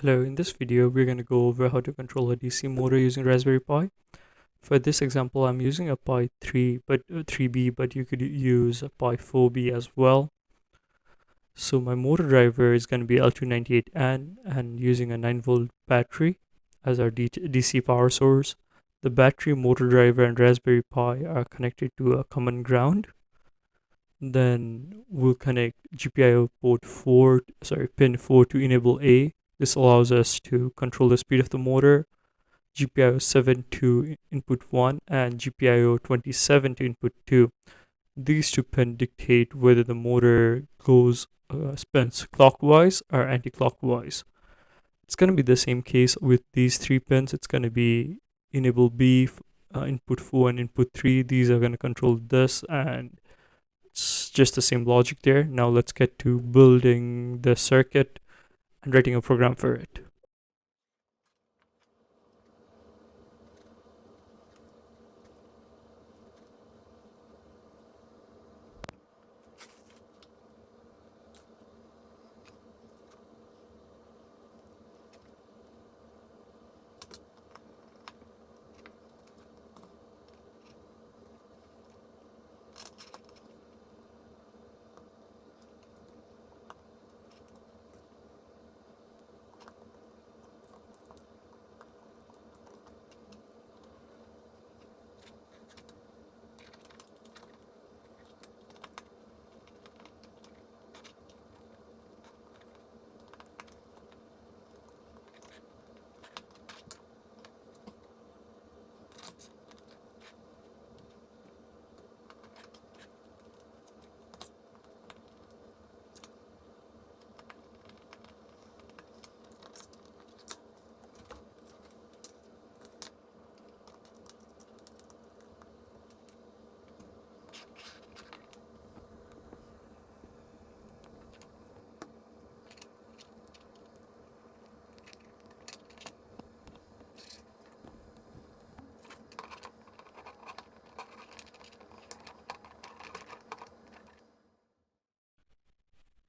Hello, in this video we're going to go over how to control a DC motor using Raspberry Pi. For this example I'm using a Pi 3 but 3B, but you could use a Pi 4B as well. So my motor driver is going to be L298N and using a 9-volt battery as our DC power source. The battery, motor driver and Raspberry Pi are connected to a common ground. Then we'll connect GPIO pin 4 to enable A. This allows us to control the speed of the motor, GPIO 7 to input 1, and GPIO 27 to input 2. These two pins dictate whether the motor spins clockwise or anti-clockwise. It's going to be the same case with these three pins. It's going to be enable B, input 4 and input 3. These are going to control this, and it's just the same logic there. Now let's get to building the circuit and writing a program for it.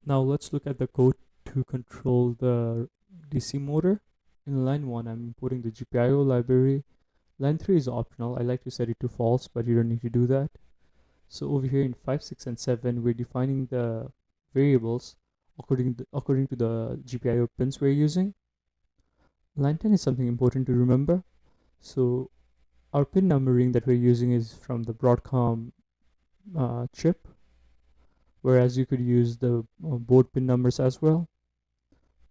Now let's look at the code to control the DC motor. In line 1, I'm importing the GPIO library. Line 3 is optional. I like to set it to false, but you don't need to do that. So over here in 5, 6, and 7, we're defining the variables according to the GPIO pins we're using. Line 10 is something important to remember. So our pin numbering that we're using is from the Broadcom chip, whereas you could use the board pin numbers as well.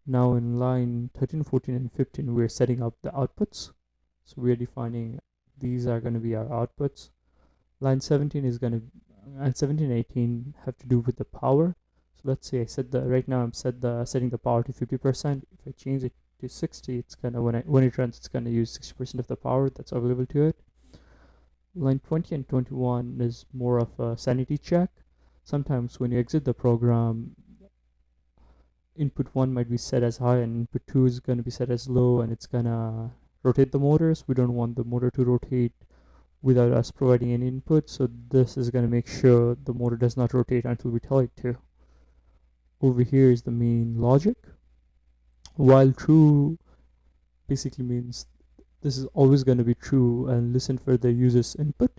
Now in line 13, 14, and 15, we're setting up the outputs. So we're defining these are going to be our outputs. Line 17 is going to, and 17 and 18 have to do with the power. So let's say I set right now I'm setting the power to 50%. If I change it to 60, it's gonna, when it runs, it's gonna use 60% of the power that's available to it. Line 20 and 21 is more of a sanity check. Sometimes when you exit the program, input 1 might be set as high and input 2 is going to be set as low, and it's gonna rotate the motors. We don't want the motor to rotate without us providing any input, so this is going to make sure the motor does not rotate until we tell it to. Over here is the main logic. While true basically means this is always going to be true and listen for the user's input.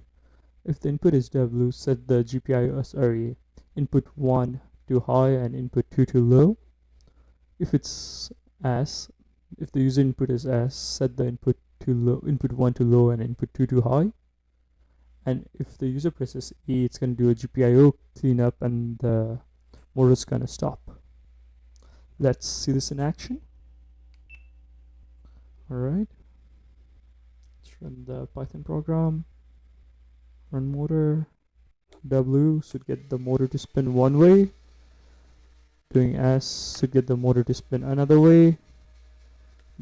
If the input is W, set the GPIO input 1 to high and input 2 to low. If it's S, if the user input is S, set the input 1 to low and input 2 to high. And if the user presses E, it's going to do a GPIO cleanup and the motor is going to stop. Let's see this in action. Alright, let's run the Python program. Run motor. W should get the motor to spin one way. Doing S should get the motor to spin another way.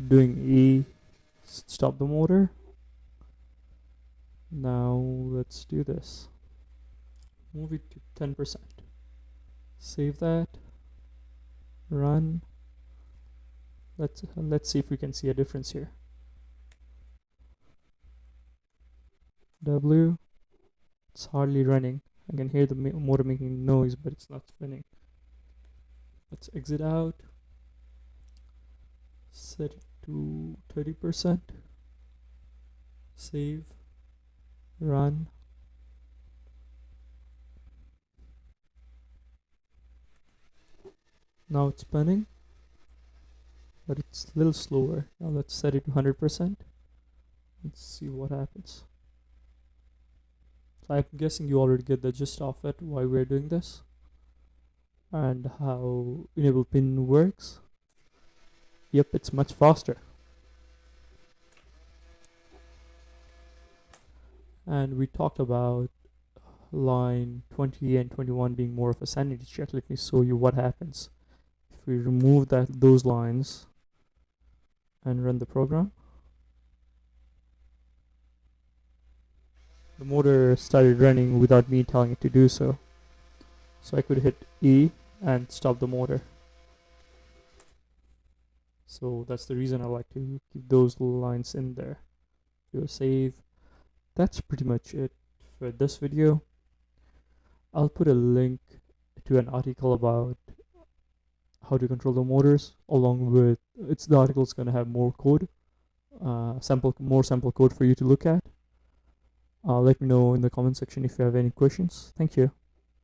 Doing E, stop the motor. Now let's do this. Move it to 10%. Save that. Run. Let's see if we can see a difference here. W, it's hardly running. I can hear the motor making noise, but it's not spinning. Let's exit out. set it to 30%. Save, run. Now it's spinning, but it's a little slower. Now let's set it to 100%. Let's see what happens. So I'm guessing you already get the gist of it, why we're doing this, and how enable pin works. Yep, it's much faster. And we talked about line 20 and 21 being more of a sanity check. Let me show you what happens if we remove those lines and run the program. The motor started running without me telling it to do so. So I could hit E and stop the motor. So that's the reason I like to keep those lines in there. Do a save. That's pretty much it for this video. I'll put a link to an article about how to control the motors, along with the article's gonna have more code, more sample code for you to look at. Let me know in the comment section if you have any questions. Thank you.